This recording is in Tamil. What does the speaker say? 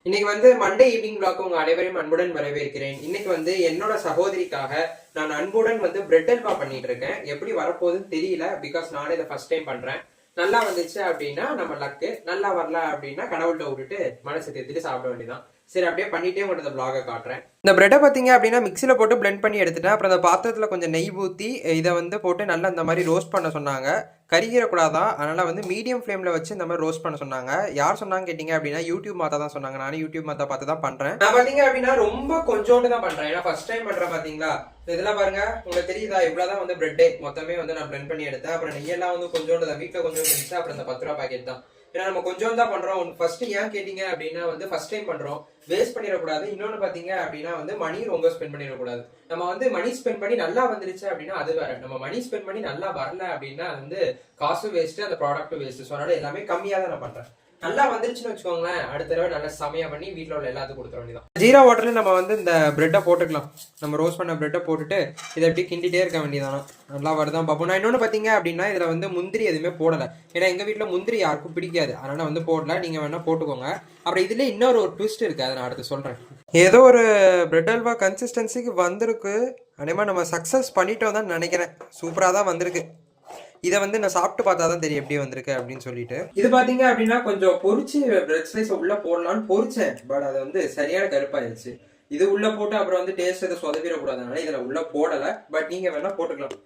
இன்னைக்கு வந்து மண்டே ஈவினிங் பிளாக் உங்க அனைவரையும் அன்புடன் வரவேற்கிறேன். இன்னைக்கு வந்து என்னோட சகோதரிக்காக நான் அன்புடன் வந்து பிரெட் அல்வா பண்ணிட்டு இருக்கேன். எப்படி வரப்போகுதுன்னு தெரியல, பிகாஸ் நானே இதை ஃபர்ஸ்ட் டைம் பண்றேன். நல்லா வந்துச்சு அப்படின்னா நம்ம லக்கு, நல்லா வரல அப்படின்னா கடவுள்கிட்ட விட்டுட்டு மனசை தேர்த்திட்டு சாப்பிட வேண்டியதான். சரி, அப்படியே பண்ணிட்டே உங்கள்கிட்ட இந்த பிளாகை காட்டுறேன். இந்த பிரெட்டை பார்த்தீங்க அப்படின்னா மிக்சியில் போட்டு பிளெண்ட் பண்ணி எடுத்துட்டேன். அப்புறம் அந்த பாத்திரத்தில் கொஞ்சம் நெய் ஊற்றி இதை வந்து போட்டு நல்லா இந்த மாதிரி ரோஸ்ட் பண்ண சொன்னாங்க. கரிகிடக்கூடாதான், அதனால் வந்து மீடியம் ஃப்ளேமில் வச்சு இந்த மாதிரி ரோஸ்ட் பண்ண சொன்னாங்க. யார் சொன்னாங்க கேட்டிங்க அப்படின்னா யூடியூப் மாத்தா தான் சொன்னாங்க. நானும் யூடியூப் மாத்தா பார்த்து தான் பண்ணுறேன். நான் பார்த்தீங்க அப்படின்னா ரொம்ப கொஞ்சோண்டு தான் பண்ணுறேன், ஏன்னா ஃபர்ஸ்ட் டைம் பண்ணுறேன். பார்த்தீங்களா இதெல்லாம் பாருங்க, உங்களுக்கு தெரியுதா? இவ்வளோதான் வந்து பிரெட்டே மொத்தமே வந்து நான் பிளெண்ட் பண்ணி எடுத்தேன். அப்புறம் நெய்யெல்லாம் வந்து கொஞ்சோண்டு தான் வீட்டில் கொஞ்சம் இருந்துச்சு. அப்புறம் இந்த 10 ரூபா பாக்கெட் தான். ஏன்னா நம்ம கொஞ்சம் தான் பண்றோம். ஃபர்ஸ்ட் ஏன் கேட்டீங்க அப்படின்னா வந்து ஃபர்ஸ்ட் டைம் பண்றோம், வேஸ்ட் பண்ணிடக்கூடாது. இன்னொன்னு பாத்தீங்க அப்படின்னா வந்து மணி ரொம்ப ஸ்பெண்ட் பண்ணிடக்கூடாது. நம்ம வந்து மணி ஸ்பெண்ட் பண்ணி நல்லா வந்துருச்சு அப்படின்னா அது வேற. நம்ம மணி ஸ்பெண்ட் பண்ணி நல்லா வரல அப்படின்னா அது வந்து காசும் வேஸ்ட், அந்த ப்ராடக்ட்டும் வேஸ்ட். ஸோ அதனால எல்லாமே கம்மியா தான் நான் பண்றேன். நல்லா வந்துருச்சுன்னு வச்சுக்கோங்களேன், அடுத்த தடவை நல்லா சமையா பண்ணி வீட்டில் உள்ள எல்லாத்துக்கும் கொடுத்துட வேண்டியதான். ஜீரா வாட்டர்ல நம்ம வந்து இந்த பிரெட்டை போட்டுக்கலாம். நம்ம ரோஸ்ட் பண்ண பிரெட்டை போட்டுட்டு இதை எப்படி கிண்டிட்டே இருக்க வேண்டியதானா, நல்லா வருதான் பார்ப்போம். நான் இன்னொன்று பார்த்தீங்க அப்படின்னா இதில் வந்து முந்திரி எதுவுமே போடலை, ஏன்னா எங்கள் வீட்டில் முந்திரி யாருக்கும் பிடிக்காது. அதனால் வந்து போடல, நீங்கள் வேணால் போட்டுக்கோங்க. அப்புறம் இதில் இன்னொரு ட்விஸ்ட் இருக்குது, அதை நான் அடுத்து சொல்கிறேன். ஏதோ ஒரு பிரெட் அல்வா கன்சிஸ்டன்சிக்கு வந்திருக்கு. அதேமாதிரி நம்ம சக்ஸஸ் பண்ணிட்டோம் தான் நினைக்கிறேன். சூப்பராக தான் வந்திருக்கு. இதை வந்து நான் சாப்பிட்டு பார்த்தா தான் தெரியும் எப்படி வந்திருக்கு அப்படின்னு சொல்லிட்டு. இது பாத்தீங்க அப்படின்னா கொஞ்சம் பொரிச்சு பிரெட் ஸ்லைஸ் உள்ள போடலான்னு பொரிச்சேன், பட் அது வந்து சரியான கருப்பாயிருச்சு. இது உள்ள போட்டு அப்புறம் வந்து டேஸ்ட் எதை சொதப்பிடக்கூடாதுனால இதில் உள்ள போடலை, பட் நீங்க வேணா போட்டுக்கலாம்.